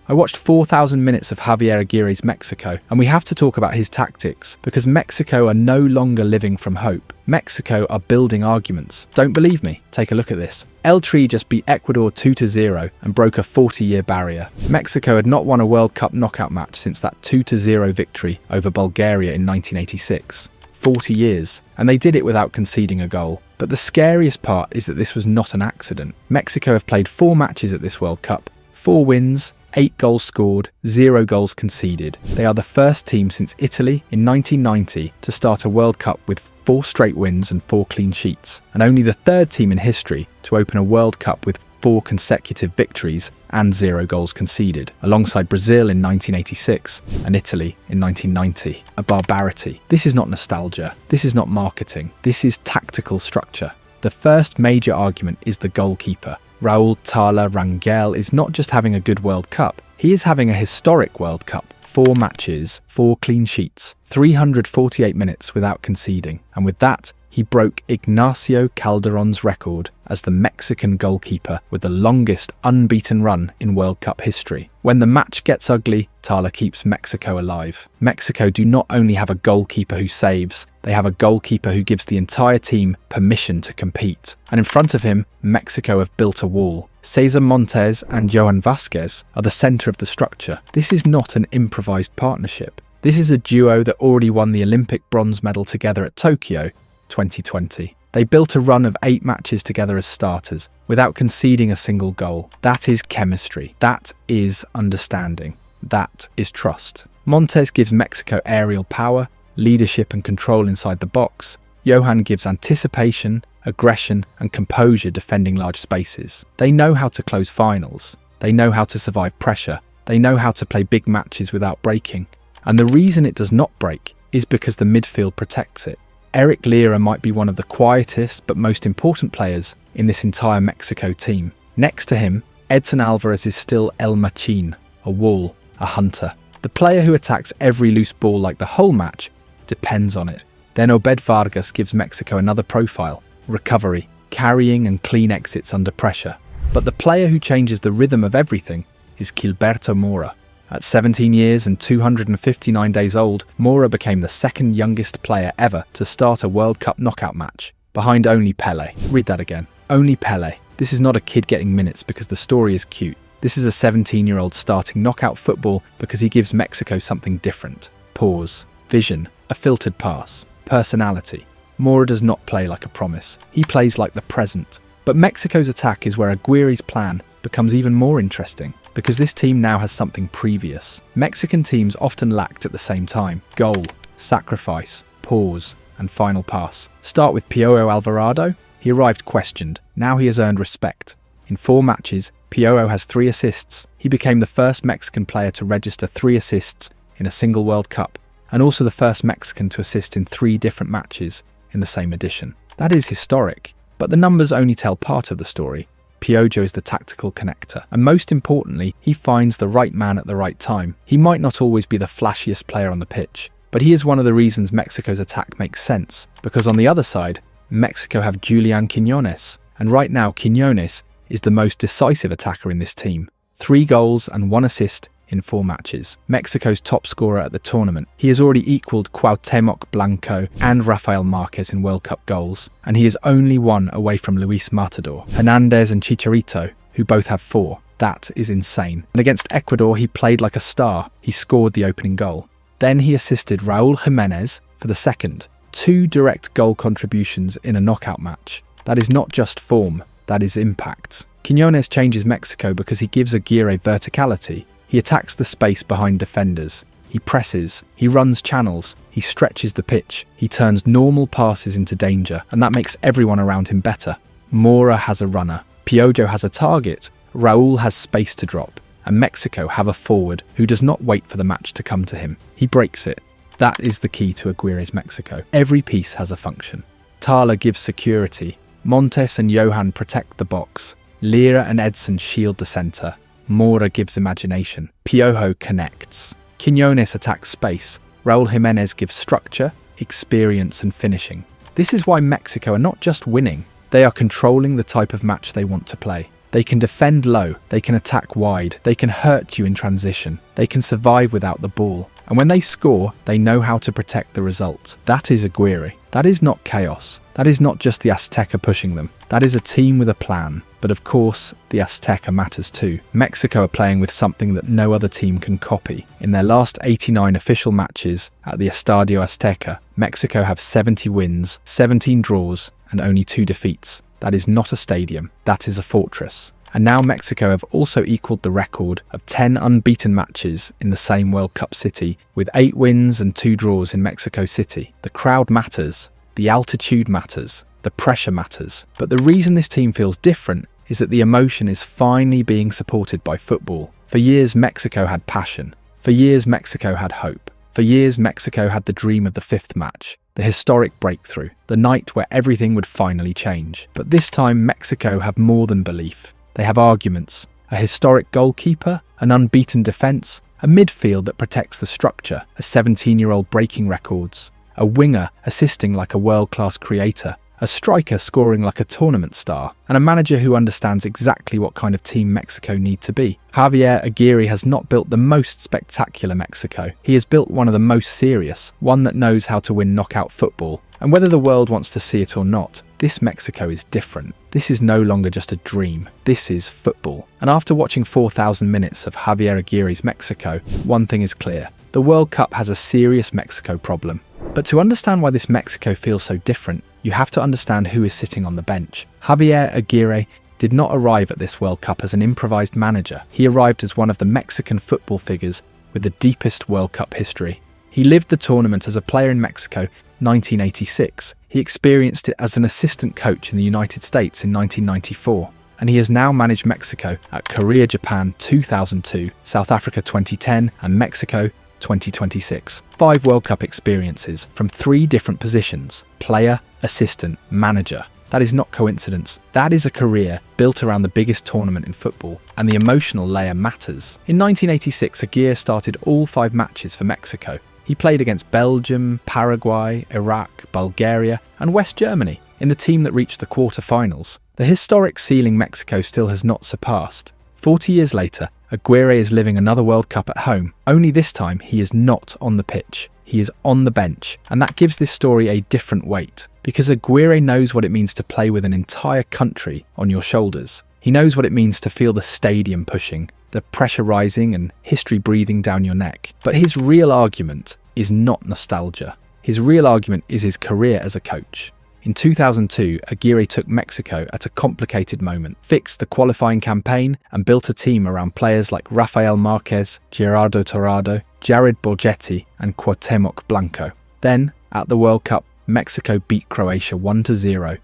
I watched 4,000 minutes of Javier Aguirre's Mexico, and we have to talk about his tactics, because Mexico are no longer living from hope. Mexico are building arguments. Don't believe me? Take a look at this. El Tri just beat Ecuador 2-0 and broke a 40-year barrier. Mexico had not won a World Cup knockout match since that 2-0 victory over Bulgaria in 1986. 40 years, and they did it without conceding a goal. But the scariest part is that this was not an accident. Mexico have played 4 matches at this World Cup, 4 wins, 8 goals scored, 0 goals conceded. They are the first team since Italy in 1990 to start a World Cup with 4 straight wins and 4 clean sheets, and only the 3rd team in history to open a World Cup with 4 consecutive victories and 0 goals conceded, alongside Brazil in 1986 and Italy in 1990. A barbarity. This is not nostalgia. This is not marketing. This is tactical structure. The first major argument is the goalkeeper. Raúl Tala Rangel is not just having a good World Cup, he is having a historic World Cup. 4 matches, 4 clean sheets, 348 minutes without conceding, and with that, he broke Ignacio Calderón's record as the Mexican goalkeeper with the longest unbeaten run in World Cup history. When the match gets ugly, Tala keeps Mexico alive. Mexico do not only have a goalkeeper who saves, they have a goalkeeper who gives the entire team permission to compete. And in front of him, Mexico have built a wall. Cesar Montes and Johan Vázquez are the centre of the structure. This is not an improvised partnership. This is a duo that already won the Olympic bronze medal together at Tokyo 2020. They built a run of 8 matches together as starters, without conceding a single goal. That is chemistry. That is understanding. That is trust. Montes gives Mexico aerial power, leadership and control inside the box. Johan gives anticipation, aggression and composure defending large spaces. They know how to close finals. They know how to survive pressure. They know how to play big matches without breaking. And the reason it does not break is because the midfield protects it. Eric Lira might be one of the quietest but most important players in this entire Mexico team. Next to him, Edson Alvarez is still El Machín, a wall, a hunter. The player who attacks every loose ball like the whole match depends on it. Then Obed Vargas gives Mexico another profile, recovery, carrying and clean exits under pressure. But the player who changes the rhythm of everything is Gilberto Mora. At 17 years and 259 days old, Mora became the 2nd youngest player ever to start a World Cup knockout match, behind only Pelé. Read that again. Only Pelé. This is not a kid getting minutes because the story is cute. This is a 17-year-old starting knockout football because he gives Mexico something different. Pause. Vision. A filtered pass. Personality. Mora does not play like a promise. He plays like the present. But Mexico's attack is where Aguirre's plan becomes even more interesting, because this team now has something previous. Mexican teams often lacked at the same time. Goal, sacrifice, pause, and final pass. Start with Piojo Alvarado. He arrived questioned. Now he has earned respect. In 4 matches, Piojo has 3 assists. He became the first Mexican player to register 3 assists in a single World Cup, and also the first Mexican to assist in 3 different matches in the same edition. That is historic, but the numbers only tell part of the story. Piojo is the tactical connector, and most importantly, he finds the right man at the right time. He might not always be the flashiest player on the pitch, but he is one of the reasons Mexico's attack makes sense, because on the other side, Mexico have Julián Quiñones, and right now Quiñones is the most decisive attacker in this team. 3 goals and 1 assist in 4 matches. Mexico's top scorer at the tournament. He has already equalled Cuauhtémoc Blanco and Rafael Márquez in World Cup goals, and he is only 1 away from Luis Matador, Hernández and Chicharito, who both have 4. That is insane. And against Ecuador, he played like a star. He scored the opening goal. Then he assisted Raúl Jiménez for the second. 2 direct goal contributions in a knockout match. That is not just form, that is impact. Quiñones changes Mexico because he gives Aguirre verticality. He attacks the space behind defenders. He presses, he runs channels, he stretches the pitch, he turns normal passes into danger, and that makes everyone around him better. Mora has a runner, Piojo has a target, Raúl has space to drop, and Mexico have a forward who does not wait for the match to come to him. He breaks it. That is the key to Aguirre's Mexico. Every piece has a function. Tala gives security, Montes and Johan protect the box, Lira and Edson shield the centre, Mora gives imagination. Piojo connects. Quiñones attacks space. Raúl Jiménez gives structure, experience and finishing. This is why Mexico are not just winning, they are controlling the type of match they want to play. They can defend low, they can attack wide, they can hurt you in transition, they can survive without the ball. And when they score, they know how to protect the result. That is Aguirre. That is not chaos. That is not just the Azteca pushing them. That is a team with a plan. But of course, the Azteca matters too. Mexico are playing with something that no other team can copy. In their last 89 official matches at the Estadio Azteca, Mexico have 70 wins, 17 draws, and only 2 defeats. That is not a stadium. That is a fortress. And now Mexico have also equalled the record of 10 unbeaten matches in the same World Cup city, with 8 wins and 2 draws in Mexico City. The crowd matters, the altitude matters, the pressure matters. But the reason this team feels different is that the emotion is finally being supported by football. For years, Mexico had passion. For years, Mexico had hope. For years, Mexico had the dream of the 5th match, the historic breakthrough, the night where everything would finally change. But this time, Mexico have more than belief. They have arguments, a historic goalkeeper, an unbeaten defence, a midfield that protects the structure, a 17-year-old breaking records, a winger assisting like a world-class creator, a striker scoring like a tournament star, and a manager who understands exactly what kind of team Mexico need to be. Javier Aguirre has not built the most spectacular Mexico. He has built one of the most serious, one that knows how to win knockout football. And whether the world wants to see it or not, this Mexico is different. This is no longer just a dream. This is football. And after watching 4,000 minutes of Javier Aguirre's Mexico, one thing is clear. The World Cup has a serious Mexico problem. But to understand why this Mexico feels so different, you have to understand who is sitting on the bench. Javier Aguirre did not arrive at this World Cup as an improvised manager. He arrived as one of the Mexican football figures with the deepest World Cup history. He lived the tournament as a player in Mexico 1986. He experienced it as an assistant coach in the United States in 1994. And he has now managed Mexico at Korea, Japan 2002, South Africa 2010 and Mexico 2026. 5 World Cup experiences from 3 different positions: player, assistant, manager. That is not coincidence. That is a career built around the biggest tournament in football, and the emotional layer matters. In 1986, Aguirre started all 5 matches for Mexico. He played against Belgium, Paraguay, Iraq, Bulgaria, and West Germany in the team that reached the quarter-finals. The historic ceiling Mexico still has not surpassed. 40 years later, Aguirre is living another World Cup at home, only this time he is not on the pitch. He is on the bench, and that gives this story a different weight, because Aguirre knows what it means to play with an entire country on your shoulders. He knows what it means to feel the stadium pushing, the pressure rising and history breathing down your neck. But his real argument is not nostalgia. His real argument is his career as a coach. In 2002, Aguirre took Mexico at a complicated moment, fixed the qualifying campaign and built a team around players like Rafael Marquez, Gerardo Torrado, Jared Borgetti and Cuauhtemoc Blanco. Then, at the World Cup, Mexico beat Croatia 1-0,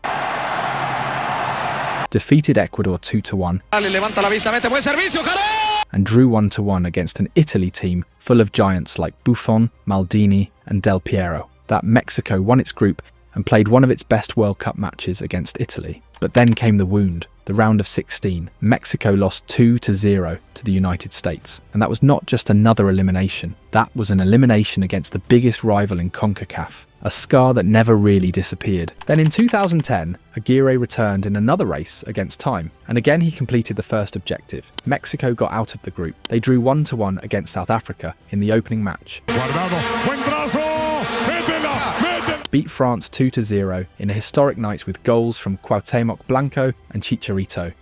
defeated Ecuador 2-1, and drew 1-1 against an Italy team full of giants like Buffon, Maldini and Del Piero. That Mexico won its group and played one of its best World Cup matches against Italy. But then came the wound, the round of 16. Mexico lost 2-0 to the United States. And that was not just another elimination. That was an elimination against the biggest rival in CONCACAF, a scar that never really disappeared. Then in 2010, Aguirre returned in another race against time, and again he completed the first objective. Mexico got out of the group. They drew 1-1 against South Africa in the opening match. Beat France 2-0 in a historic night with goals from Cuauhtemoc Blanco and Chicharito,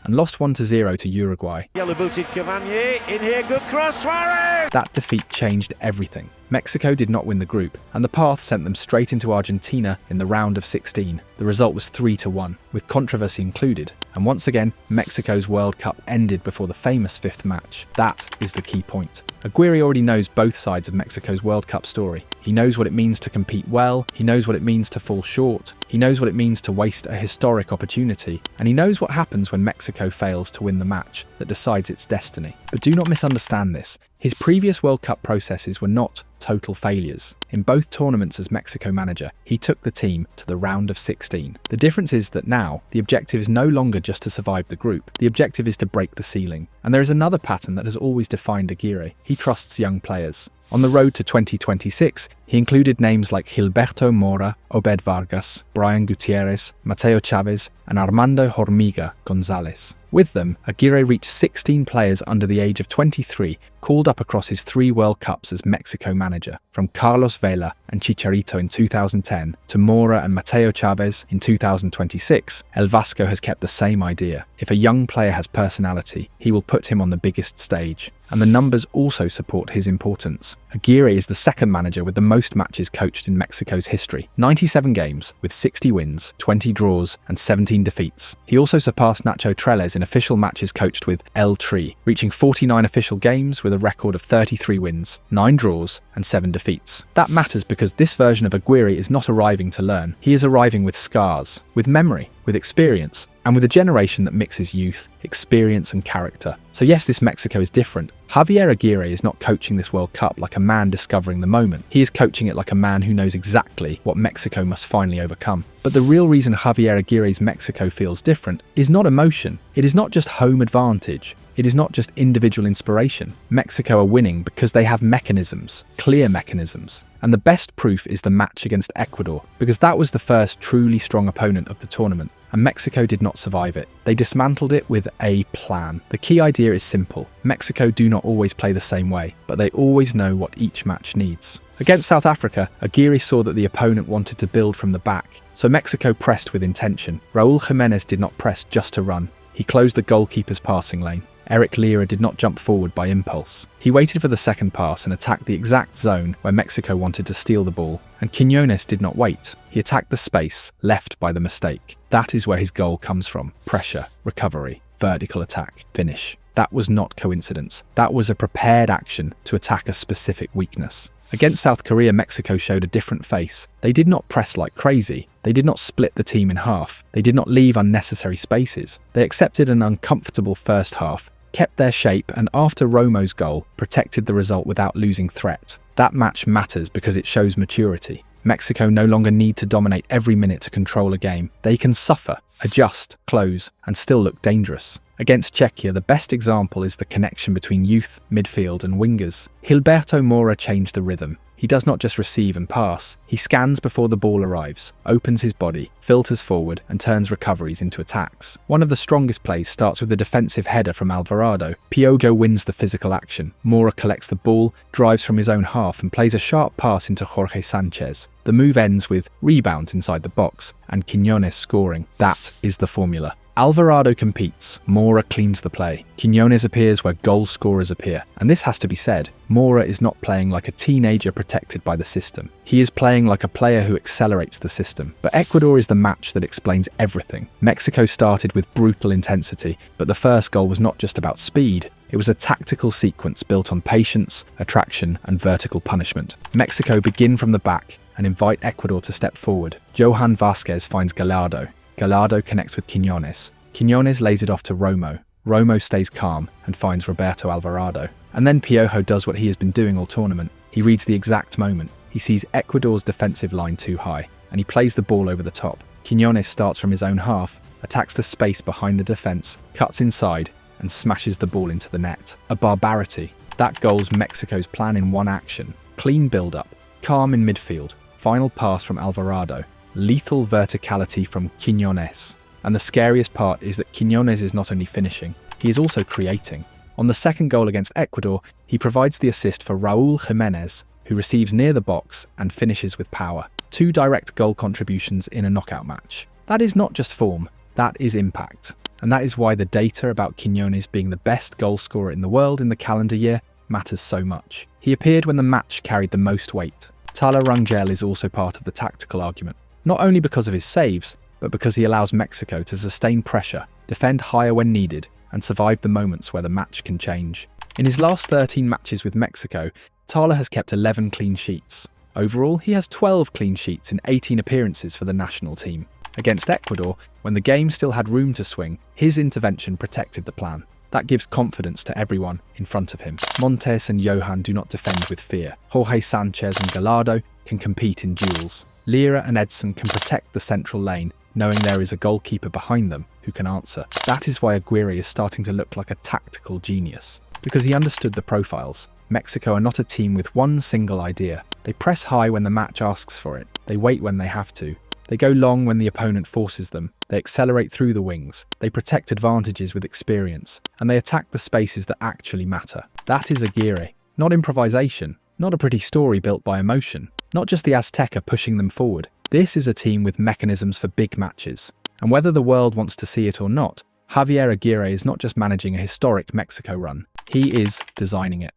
and lost 1-0 to Uruguay. Yellow-booted Cavani, in here, good cross, Suarez! That defeat changed everything. Mexico did not win the group, and the path sent them straight into Argentina in the round of 16. The result was 3-1, with controversy included, and once again, Mexico's World Cup ended before the famous 5th match. That is the key point. Aguirre already knows both sides of Mexico's World Cup story. He knows what it means to compete well, he knows what it means to fall short, he knows what it means to waste a historic opportunity, and he knows what happens when Mexico fails to win the match that decides its destiny. But do not misunderstand this. His previous World Cup processes were not total failures. In both tournaments as Mexico manager, he took the team to the round of 16. The difference is that now, the objective is no longer just to survive the group, the objective is to break the ceiling. And there is another pattern that has always defined Aguirre. He trusts young players. On the road to 2026, he included names like Gilberto Mora, Obed Vargas, Brian Gutierrez, Mateo Chavez, and Armando Hormiga Gonzalez. With them, Aguirre reached 16 players under the age of 23, called up across his 3 World Cups as Mexico manager, from Carlos Vela and Chicharito in 2010 to Mora and Mateo Chavez in 2026. El Vasco has kept the same idea. If a young player has personality, he will put him on the biggest stage. And the numbers also support his importance. Aguirre is the second manager with the most matches coached in Mexico's history, 97 games, with 60 wins, 20 draws, and 17 defeats. He also surpassed Nacho Trelles in official matches coached with El Tri, reaching 49 official games with a record of 33 wins, 9 draws, and 7 defeats. That matters because this version of Aguirre is not arriving to learn. He is arriving with scars, with memory, with experience, and with a generation that mixes youth, experience, and character. So yes, this Mexico is different. Javier Aguirre is not coaching this World Cup like a man discovering the moment. He is coaching it like a man who knows exactly what Mexico must finally overcome. But the real reason Javier Aguirre's Mexico feels different is not emotion. It is not just home advantage. It is not just individual inspiration. Mexico are winning because they have mechanisms, clear mechanisms. And the best proof is the match against Ecuador, because that was the first truly strong opponent of the tournament, and Mexico did not survive it. They dismantled it with a plan. The key idea is simple. Mexico do not always play the same way, but they always know what each match needs. Against South Africa, Aguirre saw that the opponent wanted to build from the back, so Mexico pressed with intention. Raúl Jiménez did not press just to run. He closed the goalkeeper's passing lane. Eric Lira did not jump forward by impulse. He waited for the second pass and attacked the exact zone where Mexico wanted to steal the ball, and Quiñones did not wait. He attacked the space left by the mistake. That is where his goal comes from. Pressure, recovery, vertical attack, finish. That was not coincidence. That was a prepared action to attack a specific weakness. Against South Korea, Mexico showed a different face. They did not press like crazy. They did not split the team in half. They did not leave unnecessary spaces. They accepted an uncomfortable first half, kept their shape, and after Romo's goal, protected the result without losing threat. That match matters because it shows maturity. Mexico no longer need to dominate every minute to control a game. They can suffer, adjust, close, and still look dangerous. Against Czechia, the best example is the connection between youth, midfield, and wingers. Gilberto Mora changed the rhythm. He does not just receive and pass. He scans before the ball arrives, opens his body, filters forward, and turns recoveries into attacks. One of the strongest plays starts with a defensive header from Alvarado. Piojo wins the physical action. Mora collects the ball, drives from his own half, and plays a sharp pass into Jorge Sanchez. The move ends with rebounds inside the box, and Quiñones scoring. That is the formula. Alvarado competes, Mora cleans the play. Quiñones appears where goal scorers appear. And this has to be said, Mora is not playing like a teenager protected by the system. He is playing like a player who accelerates the system. But Ecuador is the match that explains everything. Mexico started with brutal intensity, but the first goal was not just about speed. It was a tactical sequence built on patience, attraction, and vertical punishment. Mexico begin from the back and invite Ecuador to step forward. Johan Vázquez finds Gallardo. Gallardo connects with Quiñones. Quiñones lays it off to Romo. Romo stays calm and finds Roberto Alvarado. And then Piojo does what he has been doing all tournament. He reads the exact moment. He sees Ecuador's defensive line too high, and he plays the ball over the top. Quiñones starts from his own half, attacks the space behind the defence, cuts inside, and smashes the ball into the net. A barbarity. That goal's Mexico's plan in one action. Clean build-up, calm in midfield, final pass from Alvarado, lethal verticality from Quiñones. And the scariest part is that Quiñones is not only finishing, he is also creating. On the second goal against Ecuador, he provides the assist for Raúl Jiménez, who receives near the box and finishes with power. 2 direct goal contributions in a knockout match. That is not just form, that is impact. And that is why the data about Quiñones being the best goal scorer in the world in the calendar year matters so much. He appeared when the match carried the most weight. Tala Rangel is also part of the tactical argument, not only because of his saves, but because he allows Mexico to sustain pressure, defend higher when needed, and survive the moments where the match can change. In his last 13 matches with Mexico, Tala has kept 11 clean sheets. Overall, he has 12 clean sheets in 18 appearances for the national team. Against Ecuador, when the game still had room to swing, his intervention protected the plan. That gives confidence to everyone in front of him. Montes and Johan do not defend with fear. Jorge Sanchez and Gallardo can compete in duels. Lira and Edson can protect the central lane, knowing there is a goalkeeper behind them who can answer. That is why Aguirre is starting to look like a tactical genius, because he understood the profiles. Mexico are not a team with one single idea. They press high when the match asks for it. They wait when they have to. They go long when the opponent forces them. They accelerate through the wings. They protect advantages with experience. And they attack the spaces that actually matter. That is Aguirre. Not improvisation. Not a pretty story built by emotion. Not just the Azteca pushing them forward. This is a team with mechanisms for big matches. And whether the world wants to see it or not, Javier Aguirre is not just managing a historic Mexico run. He is designing it.